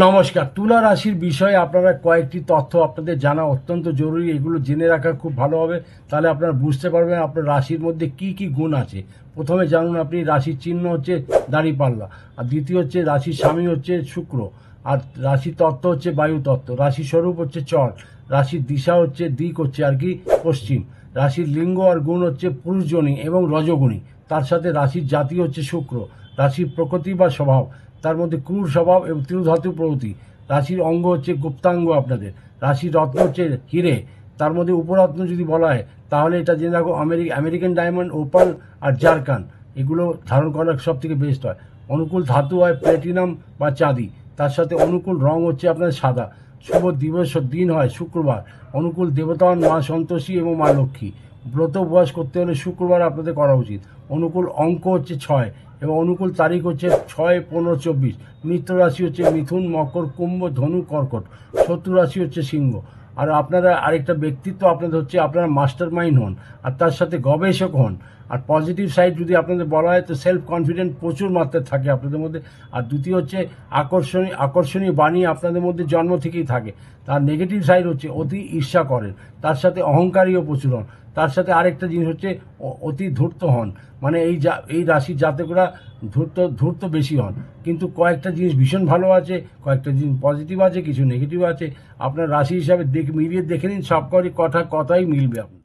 নমস্কার। তুলা রাশির বিষয়ে আপনারা কয়েকটি তথ্য আপনাদের জানা অত্যন্ত জরুরি। এগুলো জেনে রাখা খুব ভালো হবে। তাহলে আপনারা বুঝতে পারবেন আপনার রাশির মধ্যে কি কি গুণ আছে। প্রথমে জানুন, আপনি রাশির চিহ্ন হচ্ছে দাঁড়িপাল্লা, আর দ্বিতীয় হচ্ছে রাশির স্বামী হচ্ছে শুক্র, আর রাশির তত্ত্ব হচ্ছে বায়ু তত্ত্ব, রাশির স্বরূপ হচ্ছে চর, রাশির দিশা হচ্ছে দিক হচ্ছে আর কি পশ্চিম, রাশির লিঙ্গ আর গুণ হচ্ছে পুরুষজনী এবং রজগুণী, তার সাথে রাশির জাতি হচ্ছে শুক্র, রাশির প্রকৃতি বা স্বভাব, তার মধ্যে ক্রূর স্বভাব এবং তীব্রধাতু প্রভৃতি, রাশির অঙ্গ হচ্ছে গুপ্তাঙ্গ আপনাদের, রাশির রত্ন হচ্ছে হিরে, তার মধ্যে উপরত্ন যদি বলা হয় তাহলে এটা জেনে রাখো আমেরিকান ডায়মন্ড, ওপাল আর জারকান, এগুলো ধারণ করার সব থেকে বেস্ট হয়। অনুকূল ধাতু হয় প্ল্যাটিনাম বা চাঁদি, তার সাথে অনুকূল রং হচ্ছে আপনার সাদা। শুভ দিবস দিন হয় শুক্রবার। অনুকূল দেবতা হন মা সন্তোষী এবং মা লক্ষ্মী। ব্রত উপবাস করতে হলে শুক্রবার আপনাদের করা উচিত। অনুকূল অঙ্ক হচ্ছে 6 এবং অনুকূল তারিখ হচ্ছে 6-15-24। মিত্র রাশি হচ্ছে মিথুন, মকর, কুম্ভ, ধনু, কর্কট। শত্রু রাশি হচ্ছে সিংহ। আর আপনারা আরেকটা ব্যক্তিত্ব আপনাদের হচ্ছে আপনারা মাস্টার মাইন্ড হন, আর তার সাথে গবেষক হন। আর পজিটিভ সাইড যদি আপনাদের বলা হয় তো সেলফ কনফিডেন্ট প্রচুর মাত্রায় থাকে আপনাদের মধ্যে। আর দ্বিতীয় হচ্ছে আকর্ষণীয় বাণী আপনাদের মধ্যে জন্ম থেকেই থাকে। তার নেগেটিভ সাইড হচ্ছে অতি ঈর্ষা করেন, তার সাথে অহংকারীও প্রচুর হন। তার সাথে আরেকটা জিনিস হচ্ছে অতি ধূর্ত হন, মানে এই রাশির জাতকরা ধূর্ত বেশি হন। কিন্তু কয়েকটা জিনিস ভীষণ ভালো আছে, কয়েকটা জিনিস পজিটিভ আছে, কিছু নেগেটিভ আছে। আপনার রাশি হিসাবে মিলিয়ে দেখে নিন, সব কথাই মিলবে আপনার।